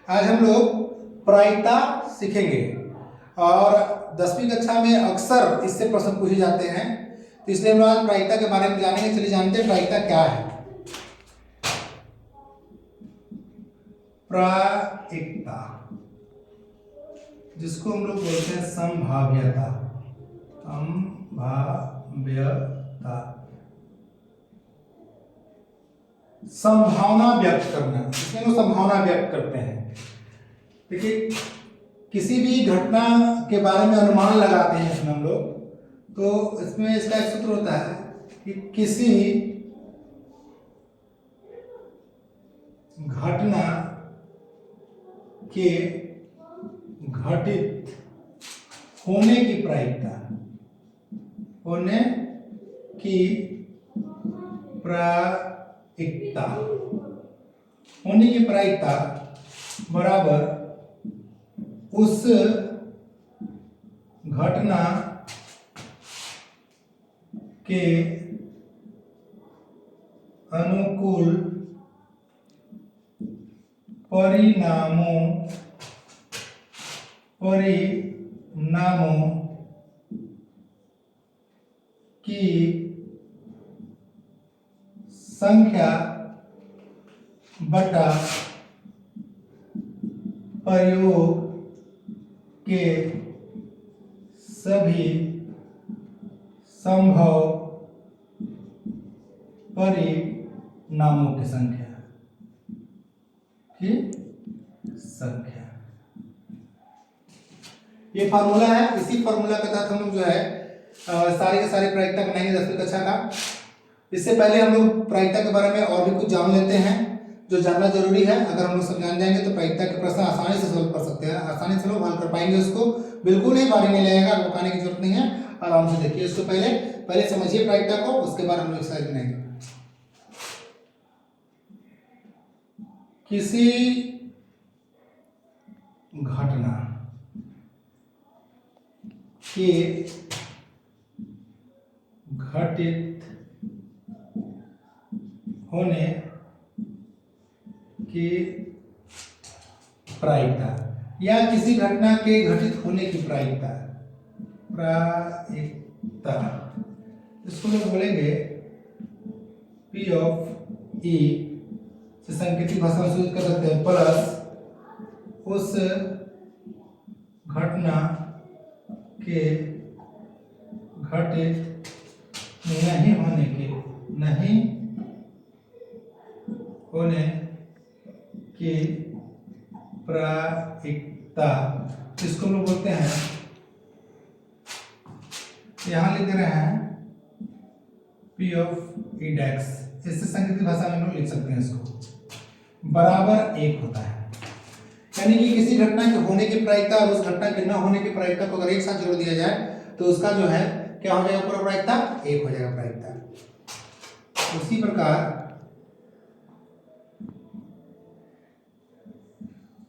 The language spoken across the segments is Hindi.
आज हम लोग प्रायिकता सीखेंगे और 10वीं कक्षा में अक्सर इससे प्रश्न पूछे जाते हैं, तो इसलिए हम लोग आज प्रायिकता के बारे में जानेंगे। चलिए जानते हैं प्रायिकता क्या है। प्रायिकता जिसको हम लोग बोलते हैं संभाव्यता। संभावना व्यक्त करना, इसमें लोग संभावना व्यक्त करते हैं। देखिए, किसी भी घटना के बारे में अनुमान लगाते हैं इसमें हम लोग, तो इसमें इसका एक सूत्र होता है कि किसी घटना के घटित होने की प्रायिकता बराबर उस घटना के अनुकूल परिणामों की संख्या बटा प्रयोग के सभी संभव परिणामों की संख्या ये फार्मूला है। इसी फार्मूला के तहत हम लोग जो है सारी के सारी प्रायिकता बनाएंगे 10वीं कक्षा का। इससे पहले हम लोग प्रायिकता के बारे में और भी कुछ जान लेते हैं जो जानना जरूरी है। अगर हम लोग सब जान जाएंगे तो प्रायिकता के प्रश्न आसानी से सोल्व कर सकते हैं, आसानी से लोग हल कर पाएंगे। उसको बिल्कुल ही भारी नहीं लगेगा, बताने की जरूरत नहीं है, आराम से देखिए। इसको पहले समझिए प्रायिकता को, उसके बाद हम लोग एक्सरसाइज बनाएंगे। किसी घटना के घटित होने की प्रायिकता या किसी घटना के घटित होने की प्रायिकता इसको लोग बोलेंगे P ऑफ E से सांकेतिक भाषा में सूचित कर सकते हैं, प्लस उस घटना के घटित नहीं होने की प्रायिकता, इसको हम लोग बोलते हैं, यहां लिख रहे हैं P ऑफ E डैश। इससे सांकेतिक भाषा में हम लोग लिख सकते हैं इसको बराबर 1 होता है। यानी कि किसी घटना के होने की प्रायिकता और उस घटना के न होने की प्रायिकता को अगर एक साथ जोड़ दिया जाए तो उसका जो है क्या हो जाएगा, पूरा प्रायिकता 1 हो जाएगा प्रायिकता। उसी प्रकार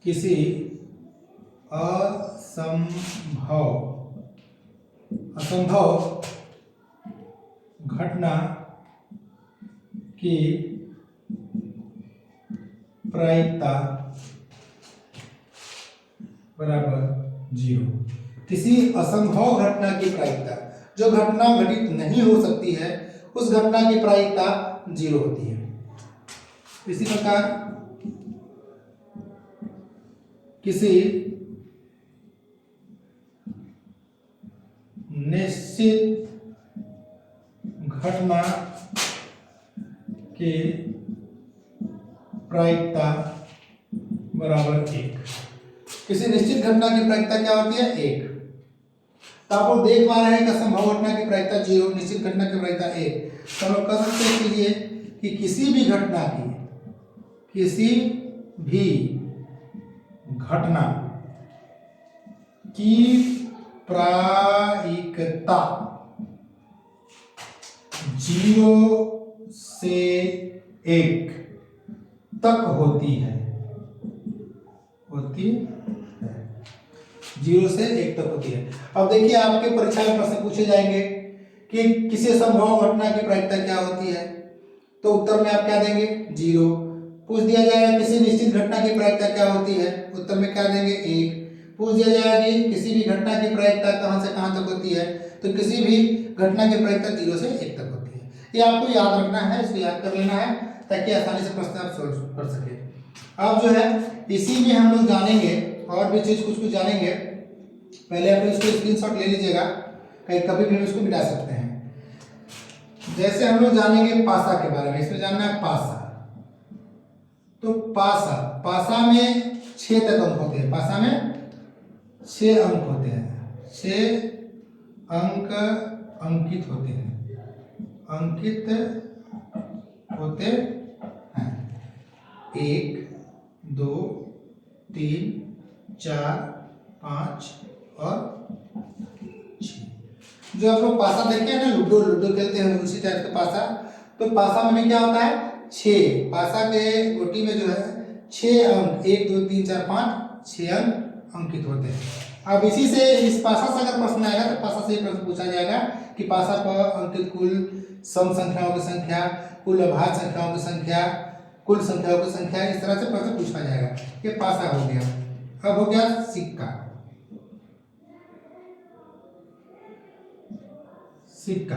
किसी असंभव घटना की प्रायिकता बराबर 0। किसी असंभव घटना की प्रायिकता, जो घटना घटित नहीं हो सकती है, उस घटना की प्रायिकता 0 होती है। इसी प्रकार किसी निश्चित घटना की प्रायिकता बराबर 1। किसी निश्चित घटना की प्रायिकता क्या होती है, 1। तो आप लोग देख पा रहे हैं कि असंभव घटना की प्रायिकता 0, निश्चित घटना की प्रायिकता 1। तो हम लोग कह सकते हैं कि किसी भी घटना की प्रायिकता 0 से 1 तक होती है 0 से 1 तक होती है। अब देखिए, आपके परीक्षा में प्रश्न पूछे जाएंगे कि किसी संभव घटना की प्रायिकता क्या होती है, तो उत्तर में आप क्या देंगे, 0। पूछ दिया जाएगा किसी निश्चित घटना की प्रायिकता क्या होती है, उत्तर में क्या देंगे 1। पूछ दिया जाएगा कि किसी भी घटना की प्रायिकता कहाँ से कहाँ तक होती है, तो किसी भी घटना की प्रायिकता 0 से 1 तक होती है। ये आपको याद रखना है, इसको याद कर लेना है ताकि आसानी से प्रश्न आप सोल्व कर सके। अब जो है इसी में हम लोग जानेंगे और भी चीज कुछ कुछ जानेंगे। पहले आप इसको स्क्रीनशॉट ले लीजिएगा, कहीं कभी भी हम इसको मिटा सकते हैं। जैसे हम लोग जानेंगे पासा के बारे में, इसमें जानना है पासा। तो पासा, पासा में 6 तक अंक होते हैं, पासा में 6 अंक होते हैं, 6 अंक अंकित होते हैं, अंकित होते हैं। 1 2 3 4 5 और 6। जो आप लोग पासा देखते हैं ना, लूडो लूडो खेलते हैं उसी टाइप का पासा। तो पासा में क्या होता है 6, पासा के गोटी में जो है 6 अंक, 1 2 3 4 5 6 अंक अंकित होते हैं। अब इसी से इस पासा से अगर प्रश्न आएगा तो पासा से प्रश्न पूछा जाएगा कि पासा पर अंकित कुल सम संख्याओं की संख्या, कुल अभाज्य संख्याओं की संख्या, कुल संख्याओं की संख्या, इस तरह से प्रश्न पूछा जाएगा। ये पासा हो गया। अब हो गया सिक्का। सिक्का,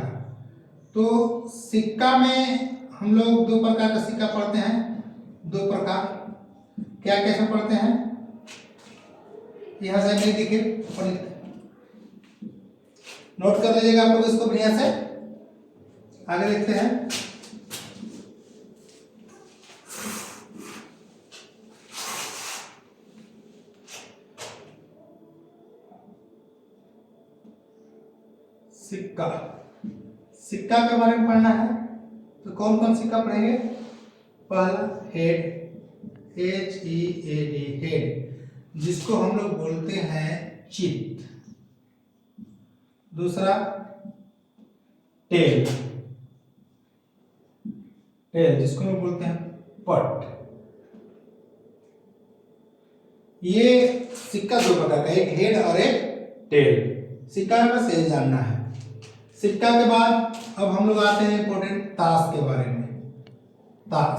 तो सिक्का में हम लोग 2 प्रकार का सिक्का पढ़ते हैं, 2 प्रकार। क्या कैसे पढ़ते हैं, यहां से नहीं दिखे, नोट कर लीजिएगा आप लोग इसको बढ़िया से। आगे लिखते हैं सिक्का। सिक्का के बारे में पढ़ना है तो कौन कौन सिक्का पढ़ेंगे। पहला हेड, HEAD, हेड, जिसको हम लोग बोलते हैं चित। दूसरा टेल, टेल जिसको हम बोलते हैं पट। ये सिक्का 2 प्रकार का, एक हेड और एक टेल। सिक्का में बस यही जानना है। सिक्का के बाद अब हम लोग आते हैं इंपॉर्टेंट ताश के बारे में। ताश,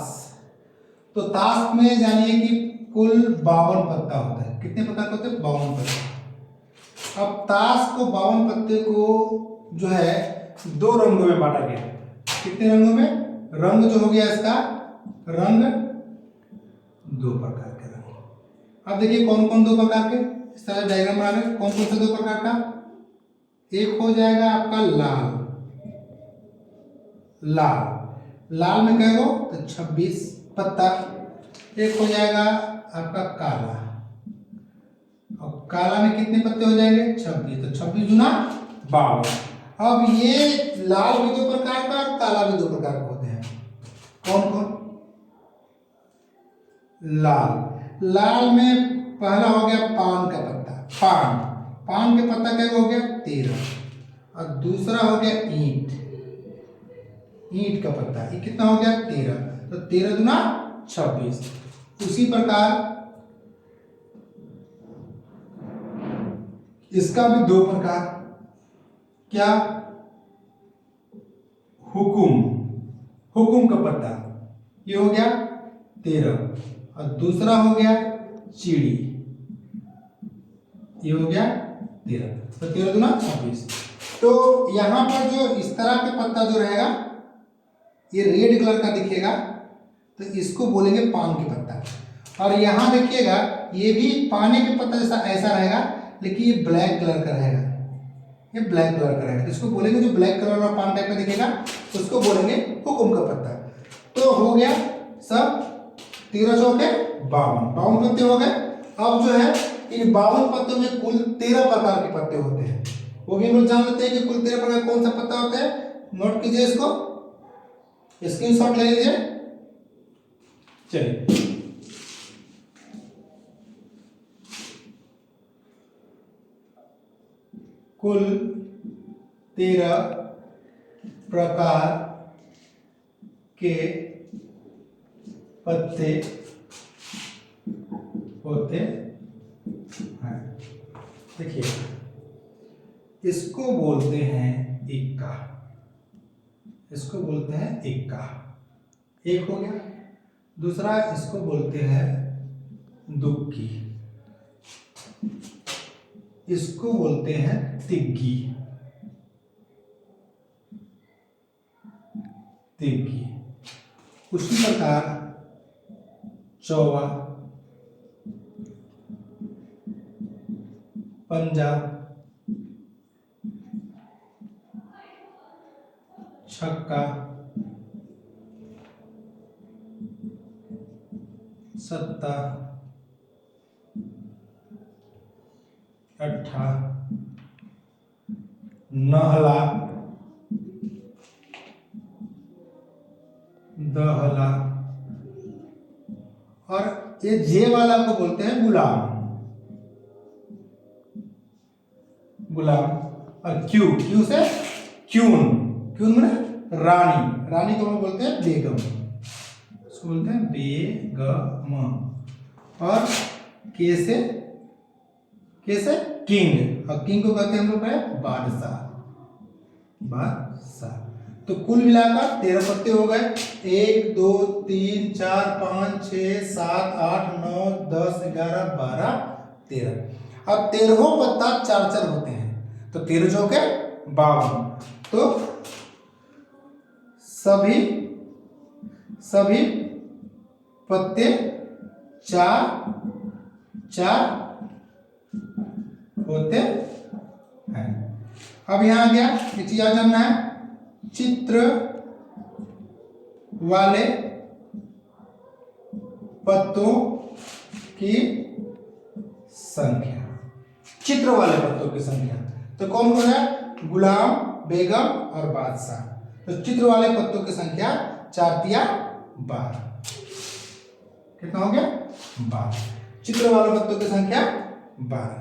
तो ताश में जानिए कि कुल 52 पत्ता होता है। कितने पत्ता होते हैं, 52 पत्ता। अब ताश को 52 पत्ते को जो है 2 रंगों में बांटा गया। कितने रंगों में, रंग जो हो गया इसका रंग 2 प्रकार के रंग। अब देखिए कौन कौन 2 प्रकार के, इस तरह डायग्राम बना रहे, कौन कौन से 2 प्रकार का। एक हो जाएगा आपका लाल, लाल, लाल में कह दो तो 26 पत्ता। एक हो जाएगा आपका काला, और काला में कितने पत्ते हो जाएंगे 26, तो 26 गुना 52। अब ये लाल भी 2 प्रकार का और काला भी 2 प्रकार का होते हैं। कौन कौन, लाल, लाल में पहला हो गया पान का पत्ता, पान, पान के पत्ता क्या हो गया 13, और दूसरा हो गया ईंट, ईंट का पत्ता, ये कितना हो गया 13, तो 13 दूना 26। उसी प्रकार इसका भी 2 प्रकार, क्या, हुकुम, हुकुम का पत्ता, ये हो गया 13, और दूसरा हो गया चिड़ी, ये हो गया 13, तो 13 दूना 26। तो यहां पर जो इस तरह का पत्ता जो रहेगा ये रेड कलर का दिखेगा, तो इसको बोलेंगे पान के पत्ता। और यहां देखिएगा ये भी पाने के पत्ता जैसा ऐसा रहेगा, लेकिन ये ब्लैक कलर का रहेगा, ये ब्लैक कलर का रहेगा, इसको बोलेंगे जो ब्लैक कलर और पान टाइप का दिखेगा उसको बोलेंगे हुकुम का पत्ता। तो हो गया सब 13 चौके 52 पत्ते हो गए। अब जो है इन 52 पत्तों में कुल 13 प्रकार के पत्ते होते हैं, वो भी हम लोग जान लेते हैं कि कुल 13 प्रकार कौन सा पत्ता होता है। नोट कीजिए इसको, स्क्रीनशॉट ले लीजिए। चलिए कुल 13 प्रकार के पत्ते होते हैं। देखिए इसको बोलते हैं इक्का, इसको बोलते हैं इक्का, एक हो गया। दूसरा इसको बोलते हैं दुक्की, इसको बोलते हैं तिग्गी, तिग्गी। उसी प्रकार चौवा, पंजा, छक्का, सत्ता, अट्ठा, नहला, दहला, और ये जे वाला को बोलते हैं गुलाम, गुलाम। और क्यू, क्यू से क्यून, क्यून माने रानी, रानी को हम लोग बोलते हैं बेगम, इसको बोलते हैं बेगम। और के से किंग, और किंग को कहते हैं हम लोग बादशाह, बादशाह। तो कुल मिलाकर 13 पत्ते हो गए। 1 2 3 4 5 6 7 8 9 10 11 12 13। अब 13 पत्ता 4 होते हैं, तो 13 चौके 52। तो सभी पत्ते 4 होते हैं। अब यहां आ गया, ये चीज याद करना है, चित्र वाले पत्तों की संख्या, चित्र वाले पत्तों की संख्या। तो कौन कौन है? गुलाम, बेगम और बादशाह। तो चित्र वाले पत्तों की संख्या 4 तिया 12। कितना हो गया? 12। चित्र वाले पत्तों की संख्या 12।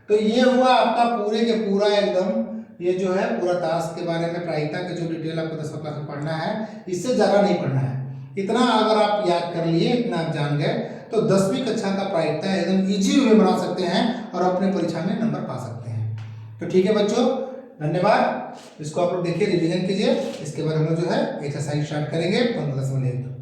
तो ये हुआ आपका पूरे के पूरा एकदम, ये जो है पूरा टास्क के बारे में, प्रायिकता के जो डिटेल आपको 10वीं क्लास में पढ़ना है, इससे ज़्यादा नहीं पढ़ना है। इतना अगर आप याद कर लिए, इतना आप जान गए, तो 10वीं कक्षा का प्रायिकता एकदम इजी वे बना सकते हैं और अपने परीक्षा में नंबर पा सकते हैं। तो ठीक है बच्चों, धन्यवाद। इसको आप लोग देखिए, रिविजन कीजिए। इसके बाद हम लोग जो है एक्सरसाइज स्टार्ट करेंगे 15 से 1।